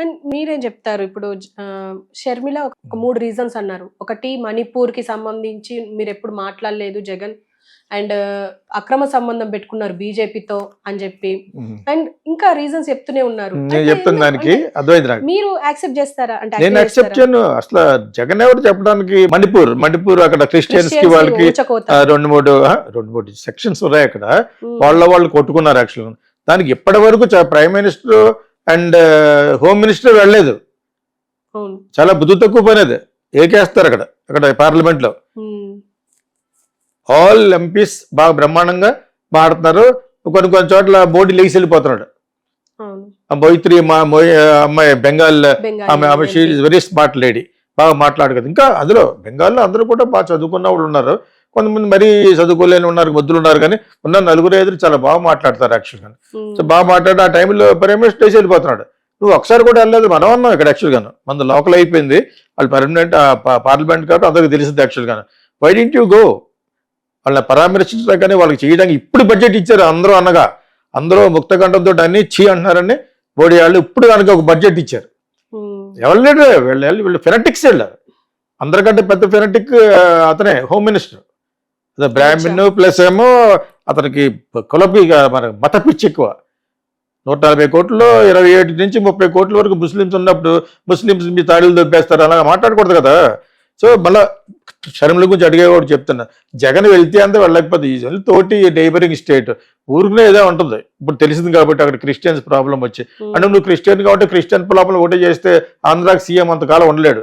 And మీరేం చెప్తారు ఇప్పుడు షర్మిల ఒక 3 రీజన్స్ అన్నారు. ఒకటి మణిపూర్‌కి సంబంధించి మీరెప్పుడు మాట్లాడలేదు జగన్. అండ్ అక్రమ సంబంధం పెట్టుకున్నారు బీజేపీతో అని చెప్పి. అండ్ ఇంకా రీజన్స్ చెప్తూనే ఉన్నారు. నేను చెప్తాను దానికి అర్థమైంది నాకు. మీరు యాక్సెప్ట్ చేస్తారా? అంటే నేను యాక్సెప్ట్ చేయను. అసలు జగన్ ఎవరు చెప్పడానికి. మణిపూర్ అక్కడ క్రిస్టియన్స్ కి వాళ్ళకి 2-3 సెక్షన్స్ ఉన్నాయి అక్కడ. వాళ్ళు కొట్టుకున్నారు యాక్చువల్. దానికి ఇప్పటి వరకు prime minister and home minister వెళ్ళలేదు. చాలా బుద్ధి తక్కువ పని అది. ఏకేస్తారు అక్కడ పార్లమెంట్ లో. ఆల్ ఎంపీస్ బాగా బ్రహ్మాండంగా మాడుతున్నారు. కొన్ని చోట్ల బోర్డు లేచి వెళ్ళిపోతున్నాడు. మొయిత్రి అమ్మాయి బెంగాల్ ఆమె she is very smart lady, బాగా మాట్లాడగలదు. ఇంకా అందులో బెంగాల్లో అందరూ కూడా బాగా చదువుకున్న వాళ్ళు ఉన్నారు. కొంతమంది మరీ చదువుకోలేని ఉన్నారు, ముద్దులు ఉన్నారు. కానీ ఉన్న 4-5 చాలా బాగా మాట్లాడతారు యాక్చువల్గా. సో బాగా మాట్లాడి ఆ టైంలో ప్రైమ్ మినిస్టర్ వేసి వెళ్ళిపోతున్నాడు. నువ్వు ఒకసారి కూడా వెళ్ళలేదు. మనం అన్నాం ఇక్కడ యాక్చువల్గాను. మన లోకల్ అయిపోయింది. వాళ్ళు పర్మనెంట్ పార్లమెంట్ కాబట్టి అందరికి తెలిసింది యాక్చువల్గాను. Why didn't you go? వాళ్ళని పరామర్శించడం కానీ వాళ్ళకి చేయడానికి ఇప్పుడు బడ్జెట్ ఇచ్చారు అందరూ అనగా. అందరూ ముక్తకంఠంతో అన్ని అంటున్నారని మోడీ వాళ్ళు ఇప్పుడు దానికి ఒక బడ్జెట్ ఇచ్చారు. ఎవరు లేడు, వీళ్ళు ఫెనటిక్స్ వెళ్ళారు. అందరికంటే పెద్ద ఫెనటిక్ అతనే హోమ్ మినిస్టర్. అదే బ్రాహ్మణ్ ప్లస్ ఏమో అతనికి కులపి మన మత పిచ్చి ఎక్కువ. 140 కోట్లలో 27 నుంచి 30 కోట్ల వరకు ముస్లిమ్స్ ఉన్నప్పుడు ముస్లిమ్స్ మీ తాళీలు దొబ్బేస్తారు అలా మాట్లాడకూడదు కదా. సో మళ్ళీ షర్మిల గురించి అడిగేవాడు చెప్తున్నా. జగన్ వెళ్తే అంతా వెళ్ళకపోతే ఈజీ తోటి నైబరింగ్ స్టేట్ ఊరికనే ఏదో ఉంటుంది. ఇప్పుడు తెలిసింది కాబట్టి అక్కడ క్రిస్టియన్స్ ప్రాబ్లం వచ్చి అంటే నువ్వు క్రిస్టియన్ కాబట్టి క్రిస్టియన్ ప్రాబ్లం ఒకటే చేస్తే ఆంధ్రాకి సీఎం అంతకాలం ఉండలేడు.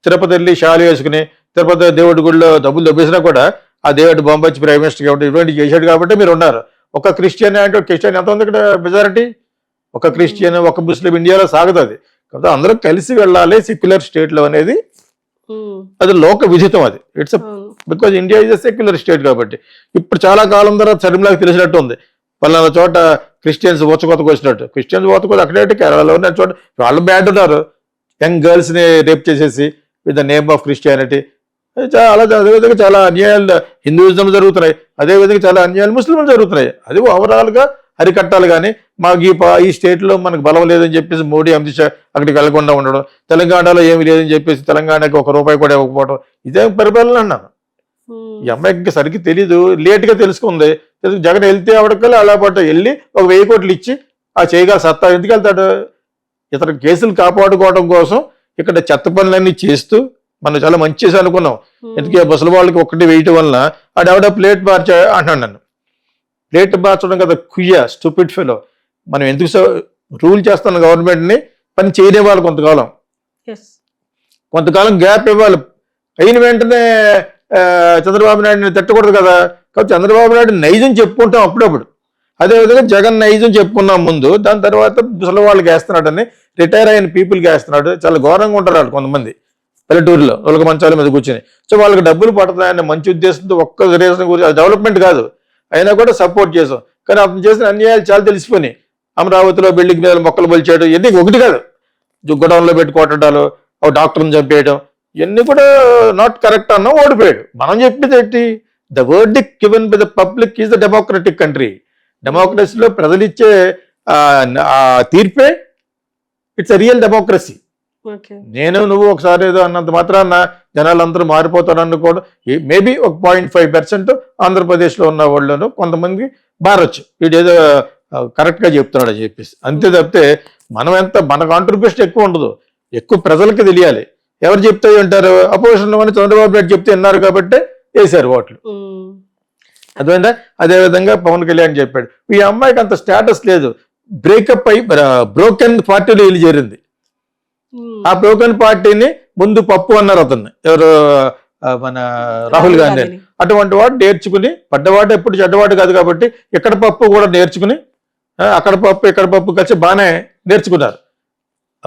తిరుపతి వెళ్ళి షాలు వేసుకుని తిరుపతి దేవుడి గుడిలో డబ్బులు దొబ్బేసినా కూడా ఆ దేవుడి బొంబచ్చి ప్రైమ్ మినిస్టర్ కాబట్టి ఇటువంటి చేశాడు కాబట్టి మీరు ఉన్నారు. ఒక క్రిస్టియన్ అంటే క్రిస్టియన్ ఎంత ఉంది ఇక్కడ మెజారిటీ? ఒక క్రిస్టియన్ ఒక ముస్లిం ఇండియాలో సాగుతుంది కాబట్టి అందరూ కలిసి వెళ్ళాలి సెక్యులర్ స్టేట్లో అనేది అది లోక విధితం. అది it's because India is a secular state కాబట్టి. ఇప్పుడు చాలా కాలం తర్వాత షర్మిలాకి తెలిసినట్టు ఉంది. పలానా చోట క్రిస్టియన్స్ ఊచకొత్తకు వచ్చినట్టు. క్రిస్టియన్స్ ఊచకొత్త అక్కడే కేరళలో ఉన్న చోట వాళ్ళు బ్యాడ్ ఉన్నారు. యంగ్ గర్ల్స్ని రేప్ చేసేసి with the name of Christianity. అదేవిధంగా చాలా అన్యాయాలు హిందూయిజం జరుగుతున్నాయి. అదేవిధంగా చాలా అన్యాయాలు ముస్లింలు జరుగుతున్నాయి. అది ఓవరాల్గా అరికట్టాలి. కానీ మాకు ఈ స్టేట్లో మనకు బలం లేదని చెప్పేసి మోడీ అమిత్ షా అక్కడికి వెళ్లకుండా ఉండడం, తెలంగాణలో ఏమి లేదని చెప్పేసి తెలంగాణకి ₹1 కూడా ఇవ్వకపోవడం, ఇదే పరిపాలన అన్నాను. ఈ అమ్మాయికి సరిగ్గా తెలీదు, లేట్గా తెలుసుకుంది. జగన్ వెళ్తే ఆవిడకల్లా అలా పట్ట వెళ్ళి ఒక 1000 కోట్లు ఇచ్చి ఆ చేయగల సత్తా ఎందుకు వెళ్తాడు? ఇతర కేసులు కాపాడుకోవడం కోసం ఇక్కడ చెత్త పనులన్నీ చేస్తూ మనం చాలా మంచి చేసి అనుకున్నాం. ఎందుకంటే ముసలి వాళ్ళకి ఒక్కటి వేయటం వలన ఆడెవడో ప్లేట్ మార్చా అంటాను. నన్ను ప్లేట్ మార్చడం కదా కుయ్య స్టూపిడ్ ఫెలో. మనం ఎందుకు రూల్ చేస్తాను గవర్నమెంట్ని, పని చేయనే వాళ్ళు కొంతకాలం గ్యాప్ ఇవ్వాలి. అయిన వెంటనే చంద్రబాబు నాయుడిని తిట్టకూడదు కదా. కాబట్టి చంద్రబాబు నాయుడు నైజం చెప్పుకుంటాం అప్పుడప్పుడు. అదేవిధంగా జగన్ నైజం చెప్పుకున్నాం ముందు. దాని తర్వాత ముసలి వాళ్ళకి వేస్తున్నాడని రిటైర్ అయిన పీపుల్కి వేస్తున్నాడు. చాలా ఘోరంగా ఉంటారు వాళ్ళు కొంతమంది పల్లెటూరులో వాళ్ళకి మంచాల మీద కూర్చొని. సో వాళ్ళకి డబ్బులు పడుతున్నాయన్న మంచి ఉద్దేశంతో ఒక్క రీజన్ గురించి అది డెవలప్మెంట్ కాదు అయినా కూడా సపోర్ట్ చేసాం. కానీ అతను చేసిన అన్యాయాలు చాలా తెలిసిపోయినాయి. అమరావతిలో బిల్డింగ్ మీద మొక్కలు పొలిచేయడం ఇవన్నీ ఒకటి కాదు. గొడవల్లో పెట్టి కొట్టడాలు, డాక్టర్ని చంపేయడం ఇవన్నీ కూడా నాట్ కరెక్ట్ అన్నా ఓడిపోయాడు. మనం చెప్పేది ఏంటి? The verdict given by the public is the democratic country. డెమోక్రసీలో ప్రజలు ఇచ్చే తీర్పే ఇట్స్ అ రియల్ డెమోక్రసీ. నేను నువ్వు ఒకసారి ఏదో అన్నంత మాత్రాన జనాలందరూ మారిపోతారని కూడా మేబీ ఒక 0.5% ఆంధ్రప్రదేశ్లో ఉన్న వాళ్ళను కొంతమంది మారచ్చు. వీడేదో కరెక్ట్గా చెప్తున్నాడు అని చెప్పేసి. అంతే తప్పితే మనం మన కాంట్రిబ్యూషన్ ఎక్కువ ఉండదు. ఎక్కువ ప్రజలకి తెలియాలి. ఎవరు చెప్తే ఉంటారు? అపోజిషన్ అని చంద్రబాబు నాయుడు చెప్తే విన్నారు కాబట్టి వేశారు ఓట్లు. అదేవిధంగా అదేవిధంగా పవన్ కళ్యాణ్ చెప్పాడు. ఈ అమ్మాయికి అంత స్టేటస్ లేదు. బ్రేకప్ అయి బ్రోకెన్ పార్టీలో వెళ్ళి చేరింది. ఆ బ్రోకెన్ పార్టీని ముందు పప్పు అన్నారు అతన్ని, ఎవరు మన రాహుల్ గాంధీ. అటువంటి వాడు నేర్చుకుని, పడ్డవాడు ఎప్పుడు చెడ్డవాడు కాదు కాబట్టి ఇక్కడ పప్పు కూడా నేర్చుకుని అక్కడ పప్పు ఇక్కడ పప్పు కలిసి బాగానే నేర్చుకున్నారు.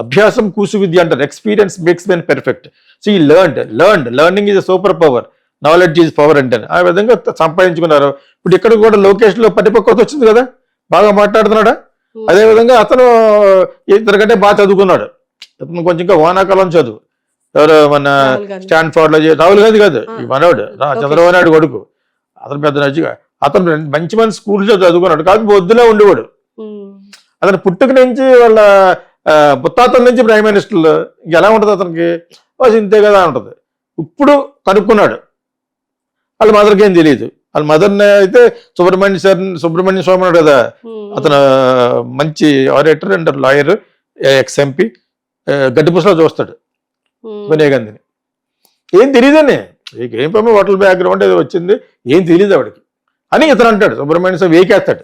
అభ్యాసం కూసు విద్య అంటారు. Experience makes men perfect. So ఈ learning is a super power, knowledge is power అంటే ఆ విధంగా సంపాదించుకున్నారు. ఇప్పుడు ఇక్కడ కూడా లోకేష్లో పరిపక్వత వచ్చింది కదా, బాగా మాట్లాడుతున్నాడా. అదేవిధంగా అతను ఇతనికంటే బాగా చదువుకున్నాడు. అతను కొంచెం ఇంకా వానాకాలం చదువు. ఎవరు మన స్టాన్ఫోర్డ్ లో రాహుల్ గాంధీ కాదు, ఈ మనోడు చంద్రబాబు నాయుడు కొడుకు. అతను పెద్ద నచ్చిగా అతను మంచి మంచి స్కూల్స్ లో చదువుకున్నాడు. కాదు వద్దులో ఉండేవాడు. అతను పుట్టుక నుంచి వాళ్ళ ముత్తాతల నుంచి ప్రైమ్ మినిస్టర్లు ఎలా ఉంటుంది అతనికి ఇంతే కదా ఉంటుంది. ఇప్పుడు కనుక్కున్నాడు, వాళ్ళ మదర్కి ఏం తెలియదు. వాళ్ళ మదర్ని అయితే సుబ్రహ్మణ్య స్వామి ఉన్నాడు కదా, అతను మంచి ఆరేటర్ అండ్ లాయర్, ఎక్స్-ఎంపీ, గడ్డిపుసలో చూస్తాడు సోనియా గాంధీని. ఏం తెలియదని, ఏం పమ్మ హోటల్ బ్యాక్గ్రౌండ్ ఏదో వచ్చింది, ఏం తెలియదు ఆవిడకి అని ఇతను అంటాడు. సుబ్రహ్మణ్య స్వామి ఏకేస్తాడు,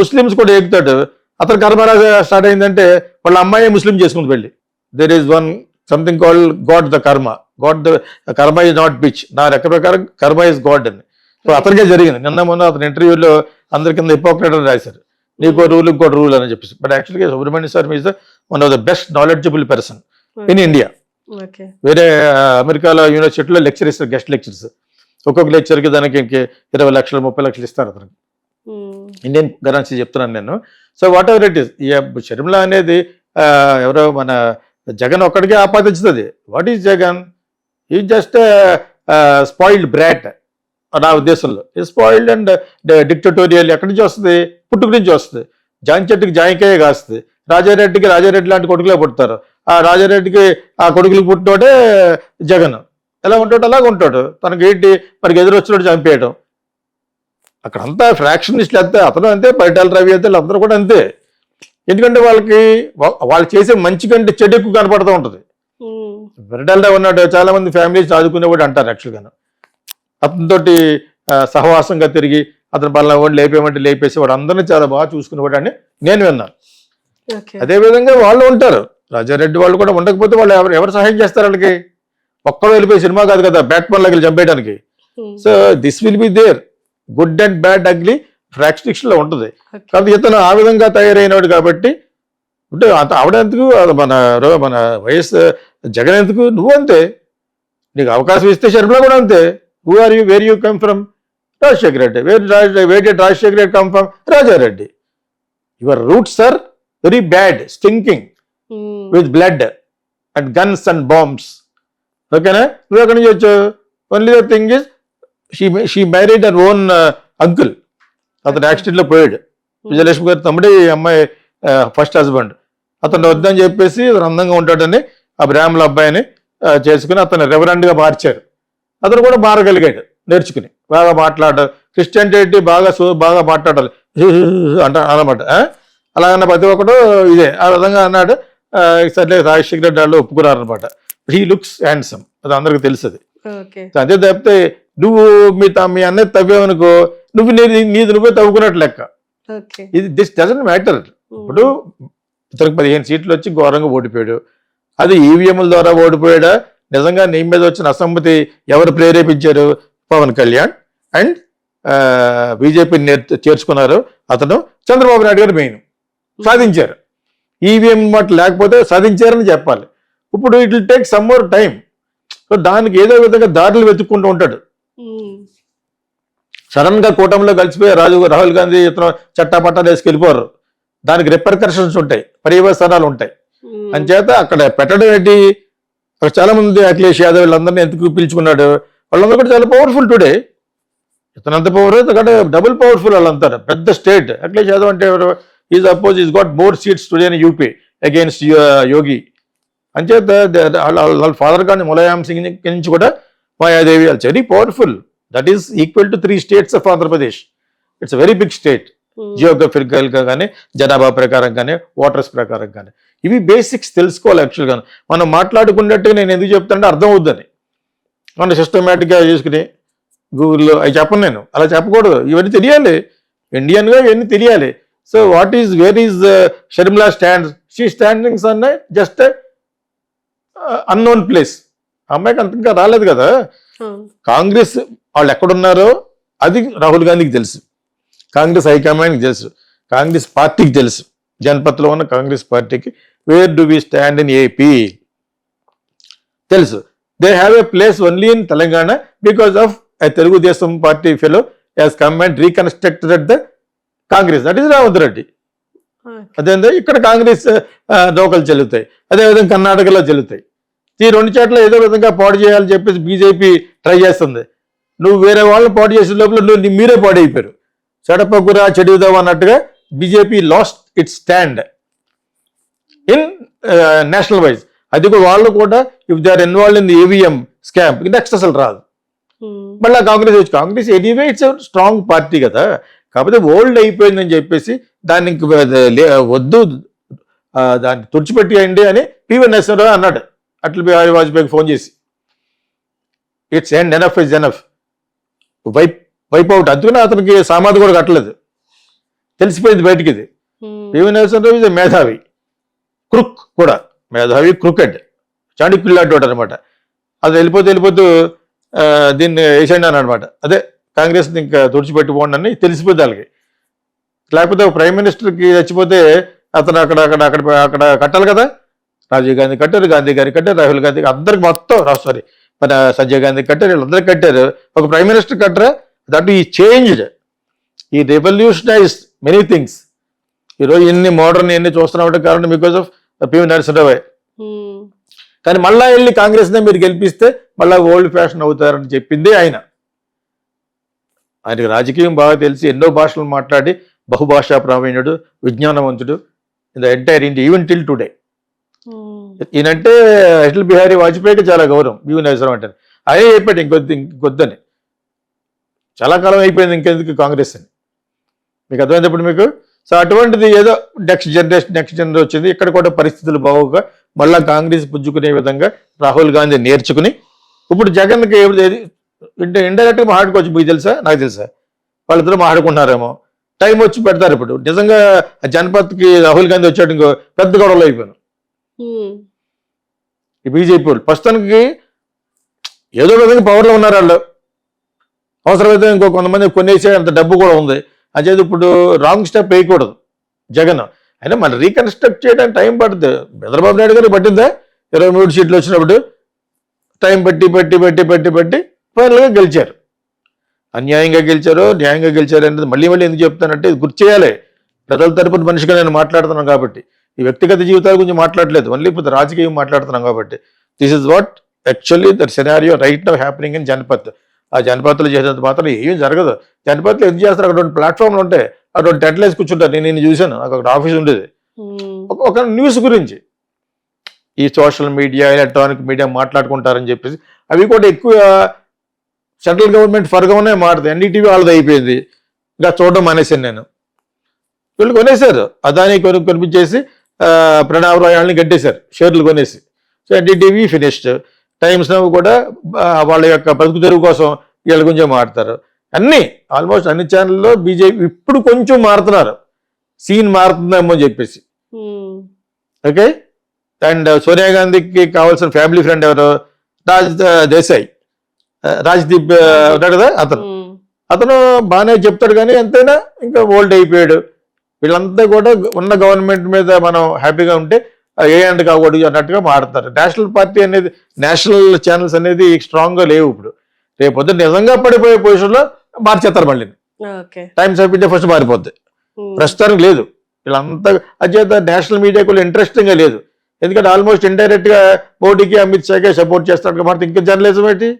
ముస్లిమ్స్ కూడా ఏకుతాడు. అతను కర్మరాజు స్టార్ట్ అయిందంటే వాళ్ళ అమ్మాయి ముస్లిం చేసుకుంది పెళ్ళి. There is one something called God the కర్మ. కర్మ ఈజ్ నాట్ బిచ్, నా లెక్క ప్రకారం కర్మ ఈజ్ గాడ్ అని. సో అతనికే జరిగింది. నిన్న మొన్న అతని ఇంటర్వ్యూలో అందరి కింద హిపోక్రేట్ అని రాశారు, నీకో రూల్ ఇంకోటి రూల్ అని చెప్పేసి. బట్ యాక్చువల్గా Subramanya Swamy is one of the best knowledgeable person in India. వేరే అమెరికాలో యూనివర్సిటీలో లెక్చర్ ఇస్తారు, గెస్ట్ లెక్చర్స్. ఒక్కొక్క లెక్చర్కి దానికి 20 లక్షలు 30 లక్షలు ఇస్తారు అతనికి. ఇండియన్ కరెన్సీ చెప్తున్నాను నేను. So what ever it is, ఈ షర్మిల అనేది ఎవరో మన జగన్ ఒక్కడికే ఆపాదించుతుంది. What is Jagan? ఈ జస్ట్ స్పాయిల్డ్ బ్రాట్ నా ఉద్దేశంలో. స్పాయిల్డ్ అండ్ డిక్టటోరియల్ ఎక్కడి నుంచి వస్తుంది? పుట్టుక నుంచి వస్తుంది. జాన్ చెట్టుకి జాయికాయ కాస్తుంది. రాజారెడ్డికి రాజారెడ్డి లాంటి కొడుకులే పుడతారు. ఆ రాజారెడ్డికి ఆ కొడుకులు పుట్టినోడే జగన్. ఎలా ఉంటాడు అలాగ ఉంటాడు. తనకి ఏంటి, మనకి ఎదురొచ్చినోడు చంపేయడం. అక్కడంతా ఫ్రాక్షనిస్టులు అంతే, అతను అంతే, పరిటాల రవి అంతే, అందరూ కూడా అంతే. ఎందుకంటే వాళ్ళు చేసే మంచి కంటే చెడు ఎక్కువ కనపడుతూ ఉంటుంది. పరిటాల రవి ఉన్నాడు, చాలా మంది ఫ్యామిలీస్ చదువుకునేవాడు అంటారు. యాక్చువల్గాను అతనితోటి సహవాసంగా తిరిగి అతను పలానా వాడు లేపేమంటే లేపేసేవాడు, అందరినీ చాలా బాగా చూసుకునేవాడు అని నేను విన్నాను. అదేవిధంగా వాళ్ళు ఉంటారు, రాజారెడ్డి వాళ్ళు కూడా ఉండకపోతే వాళ్ళు ఎవరు సహాయం చేస్తారు వాళ్ళకి? ఒక్కడో వెళ్ళిపోయి సినిమా కాదు కదా బ్యాట్మన్ లాగా చంపేయడానికి. So this will be there, good and bad ugly ఫ్రాక్షనిక్షన్ లో ఉంటుంది. కాబట్టి ఇతను ఆ విధంగా తయారైనవాడు కాబట్టి అంటే ఆవిడెందుకు, మన వైఎస్ జగన్ ఎందుకు, నువ్వు అంతే. నీకు అవకాశం ఇస్తే షర్మిల కూడా అంతే. Who are you, where you come from? Rajasekhara Reddy. Where did Rajasekhara Reddy come from? Raja Reddy. Your roots are very bad, stinking with blood and guns and bombs. ఓకేనా? నువ్వు ఎక్కడి నుంచి వచ్చావు? Only the thing is she married her own uncle. అతను యాక్సిడెంట్లో పోయాడు. విజయలక్ష్మి గారి తమ్ముడి అమ్మాయి ఫస్ట్ హస్బెండ్. అతను వద్దని చెప్పేసి అతను అందంగా ఉంటాడని ఆ బ్రాహ్మణ అబ్బాయిని చేసుకుని అతను రెవరెండ్గా మార్చారు. అతను కూడా మారగలిగాడు నేర్చుకుని, బాగా మాట్లాడు. క్రిస్టియానిటీ బాగా మాట్లాడాలి అన్నమాట. అలాగన్న ప్రతి ఒక్కడు ఇదే ఆ విధంగా అన్నాడు. సర్లే రాజశేఖర రెడ్డి వాళ్ళు ఒప్పుకున్నారనమాట. హీ లుక్స్ హ్యాండ్సమ్, అది అందరికి తెలుస్తుంది. అదే తప్పితే నువ్వు మీ అన్నయ్య తవ్వేవనుకో, నీది నువ్వే తవ్వుకున్నట్టు లెక్క. ఇది దిస్ డజంట్ మ్యాటర్. ఇప్పుడు ఇతనికి 15 సీట్లు వచ్చి ఘోరంగా ఓడిపోయాడు. అది ఈవీఎంల ద్వారా ఓడిపోయాడా, నిజంగా నీ మీద వచ్చిన అసమ్మతి ఎవరు ప్రేరేపించారు? పవన్ కళ్యాణ్ అండ్ బీజేపీని చేర్చుకున్నారు. అతను చంద్రబాబు నాయుడు గారు మెయిన్ సాధించారు. ఈవీఎం మాట లేకపోతే సాధించారని చెప్పాలి. ఇప్పుడు it will take some more time. So దానికి ఏదో విధంగా దారులు వెతుక్కుంటూ ఉంటాడు. సడన్ గా కూటమిలో కలిసిపోయి రాహుల్ గాంధీ ఇతను చట్టాపట్టాలు వేసుకెళ్ళిపోరు. దానికి రిపర్కషన్స్ ఉంటాయి, పర్యవసానాలు ఉంటాయి. అంచేత అక్కడ పెట్టడం ఏంటి? చాలా మంది అఖిలేష్ యాదవ్ వీళ్ళందరినీ ఎందుకు పిలుచుకున్నాడు? వాళ్ళందరూ కూడా చాలా పవర్ఫుల్ టుడే. ఇతనంత పవర్ అయితే డబుల్ పవర్ఫుల్ వాళ్ళంతా. పెద్ద స్టేట్. అఖిలేష్ యాదవ్ అంటే is oppose is got more seats today in UP against Yogi. అంచేత వాళ్ళ ఫాదర్ కానీ ములాయం సింగ్ నుంచి కూడా Mayadevi very powerful. That is equal to 3 states of Andhra Pradesh. It's very big state. Geographical గా కానీ, జనాభా ప్రకారం కానీ, ఓటర్స్ ప్రకారం కానీ. ఇవి బేసిక్స్ తెలుసుకోవాలి. యాక్చువల్గా మనం మాట్లాడుకున్నట్టుగా నేను ఎందుకు చెప్తానంటే అర్థం అవుద్దని. మనం సిస్టమేటిక్గా చేసుకుని గూగుల్లో అవి చెప్పను నేను, అలా చెప్పకూడదు. ఇవన్నీ తెలియాలి, ఇండియన్గా ఇవన్నీ తెలియాలి. So where is Sharmila stands? She standings అన్న జస్ట్ అన్నోన్ ప్లేస్. అమ్మాయికి అంత ఇంకా రాలేదు కదా. కాంగ్రెస్ వాళ్ళు ఎక్కడున్నారో అది రాహుల్ గాంధీకి తెలుసు, కాంగ్రెస్ హైకమాండ్కి తెలుసు, కాంగ్రెస్ పార్టీకి తెలుసు. జనపథ్లో ఉన్న కాంగ్రెస్ పార్టీకి where do we stand in AP తెలుసు. They have a place only in Telangana because of Telugu Desam party fellow has come and reconstructed the Congress. That is Revanth Reddy. అదేందో ఇక్కడ కాంగ్రెస్ నౌకలు చెల్లుతాయి, అదేవిధంగా కర్ణాటకలో చెల్లుతాయి. ఈ 2 చోట్ల ఏదో విధంగా పాడు చేయాలని చెప్పేసి బీజేపీ ట్రై చేస్తుంది. నువ్వు వేరే వాళ్ళని పాడు చేసే లోపల మీరే పాడైపోయారు. చెడపగురా చెడుదాం అన్నట్టుగా BJP lost its stand. In national wise. అది కూడా వాళ్ళు కూడా if they are involve in the EVM scam next అసలు రాదు. మళ్ళీ కాంగ్రెస్ వచ్చి Congress anyway it's strong party కదా, కాకపోతే ఓల్డ్ అయిపోయిందని చెప్పేసి దాన్ని ఇంక వద్దు దాన్ని తుడిచిపెట్టేయండి అని పివి నరసింహారావు అన్నాడు అటల్ బిహారీ వాజ్పేయికి ఫోన్ చేసి. It's end, enough is enough, wipe out. అందుకని అతనికి సామాధి కూడా కట్టలేదు, తెలిసిపోయింది బయటికి. ఇది పివి నరసింహారావు ఇస్ మేధావి, క్రుక్ కూడా, మేధావి క్రుకెడ్, చాణక్యులాంటి అనమాట. అది వెళ్ళిపోతూ దీన్ని వేసేయండి అని అనమాట. అదే కాంగ్రెస్ ఇంకా తుడిచిపెట్టిపోండి అని తెలిసిపోయింది వాళ్ళకి. లేకపోతే ప్రైమ్ మినిస్టర్కి చచ్చిపోతే అతను అక్కడ కట్టాలి కదా. రాజీవ్ గాంధీ కట్టారు, గాంధీ గారికి కట్టారు, రాహుల్ గాంధీ, అందరికి మొత్తం సారీ మన సంజయ్ గాంధీ కట్టారు, వీళ్ళందరికీ కట్టారు. ఒక ప్రైమ్ మినిస్టర్ కట్టరా? దట్ ఈ చేంజ్డ్, ఈ రెవల్యూషనైజ్ మెనీ థింగ్స్. ఈరోజు ఎన్ని మోడర్న్ ఎన్ని చూస్తున్నామంటే కారణం బికాస్ ఆఫ్ పివి నరసింహారావు. కానీ మళ్ళా వెళ్ళి కాంగ్రెస్నే మీరు గెలిపిస్తే మళ్ళా ఓల్డ్ ఫ్యాషన్ అవుతారని చెప్పింది ఆయన. ఆయనకి రాజకీయం బాగా తెలిసి ఎన్నో భాషలు మాట్లాడి బహుభాషా ప్రావీణ్యుడు, విజ్ఞానవంతుడు in the entire India even till today. ఈయనంటే అటల్ బిహారీ వాజ్పేయికి చాలా గౌరవం పివి నరసింహారావు అంటే. అదే చెప్పాడు ఇంకొద్దని, చాలా కాలం అయిపోయింది ఇంకెందుకు కాంగ్రెస్ అని. మీకు అర్థమైనప్పుడు మీకు. సో అటువంటిది ఏదో నెక్స్ట్ జనరేషన్ వచ్చింది. ఇక్కడ కూడా పరిస్థితులు బాగోక మళ్ళా కాంగ్రెస్ పుంజుకునే విధంగా రాహుల్ గాంధీ నేర్చుకుని ఇప్పుడు జగన్కి ఇండైరెక్ట్గా మాట్లాడుకోవచ్చు. మీకు తెలుసా, నాకు తెలుసా, వాళ్ళిద్దరూ మాట్లాడుకుంటున్నారేమో. టైం వచ్చి పెడతారు. ఇప్పుడు నిజంగా జనపథ్కి రాహుల్ గాంధీ వచ్చాడు ఇంకో పెద్ద గొడవలు అయిపోయాను ఈ బీజేపీ వాళ్ళు. ప్రస్తుతానికి ఏదో విధంగా పవర్లో ఉన్నారు వాళ్ళు. అవసరమైతే ఇంకో కొంతమంది కొనేసే అంత డబ్బు కూడా ఉంది. అదే ఇప్పుడు రాంగ్ స్టెప్ వేయకూడదు జగన్. అయినా మన రీకన్స్ట్రక్ట్ చేయడానికి టైం పడుతుంది. చంద్రబాబు నాయుడు గారికి పట్టిందా 23 సీట్లు వచ్చినప్పుడు? టైం బట్టి ఫైనల్గా గెలిచారు. అన్యాయంగా గెలిచారో న్యాయంగా గెలిచారు అనేది మళ్ళీ ఎందుకు చెప్తానంటే ఇది గుర్తు చేయాలి. ప్రజల తరపున మనిషిగా నేను మాట్లాడుతున్నాను కాబట్టి, ఈ వ్యక్తిగత జీవితాల గురించి మాట్లాడలేదు, మళ్ళీ ఇప్పుడు రాజకీయం మాట్లాడుతున్నాం కాబట్టి. This is what actually that scenario right now happening in Janpath. ఆ జనపథ్లో చేసేంత మాత్రం ఏం జరగదు. జనపథ్లో ఎందుకు చేస్తారు? అక్కడ 2 ప్లాట్ఫామ్లు ఉంటాయి, అక్కడ 2 టెంట్లు వేసి కూర్చుంటారు. నేను చూశాను, నాకు అక్కడ ఆఫీస్ ఉండేది. ఒక న్యూస్ గురించి ఈ సోషల్ మీడియా ఎలక్ట్రానిక్ మీడియా మాట్లాడుకుంటారని చెప్పేసి అవి కూడా ఎక్కువ సెంట్రల్ గవర్నమెంట్ ఫర్గానే మారుతాయి. ఎన్డీటీవీ వాళ్ళది అయిపోయింది, ఇంకా చూడడం మానేశాను నేను. వీళ్ళు కొనేశారు, అదాని కొనిపించేసి ప్రణవ్ రాయాలని గట్టేశారు షేర్లు కొనేసి. So NDTV finished. Times now కూడా వాళ్ళ యొక్క బతుకు తెరువు కోసం వీళ్ళ గురించే మారుతారు. ఆల్మోస్ట్ అన్ని ఛానల్లో బీజేపీ ఇప్పుడు కొంచెం మారుతున్నారు, సీన్ మారుతుందేమో అని చెప్పేసి. ఓకే. అండ్ సోనియా గాంధీకి కావాల్సిన ఫ్యామిలీ ఫ్రెండ్ ఎవరు? దేశాయ్, రాజ్దీప్ ఉన్నాడు కదా, అతను బాగానే చెప్తాడు. కానీ ఎంతైనా ఇంకా ఓల్డ్ అయిపోయాడు. వీళ్ళంతా కూడా ఉన్న గవర్నమెంట్ మీద మనం హ్యాపీగా ఉంటే ఏ అండ్ కాకూడదు అన్నట్టుగా మారుతారు. నేషనల్ పార్టీ అనేది, నేషనల్ ఛానల్స్ అనేది స్ట్రాంగ్గా లేవు ఇప్పుడు. రేపు పొద్దున్న నిజంగా పడిపోయే పొజిషన్లో మార్చేస్తారు మళ్ళీ. టైమ్స్ ఆఫ్ ఇండియా ఫస్ట్ మారిపోద్ది, ప్రస్తుతానికి లేదు. వీళ్ళంతా అచేత నేషనల్ మీడియా కూడా ఇంట్రెస్టింగ్గా లేదు. ఎందుకంటే ఆల్మోస్ట్ ఇండైరెక్ట్గా మోడీకి అమిత్ షాకే సపోర్ట్ చేస్తాడు కాబట్టి ఇంకా జర్నలిజం ఏంటి?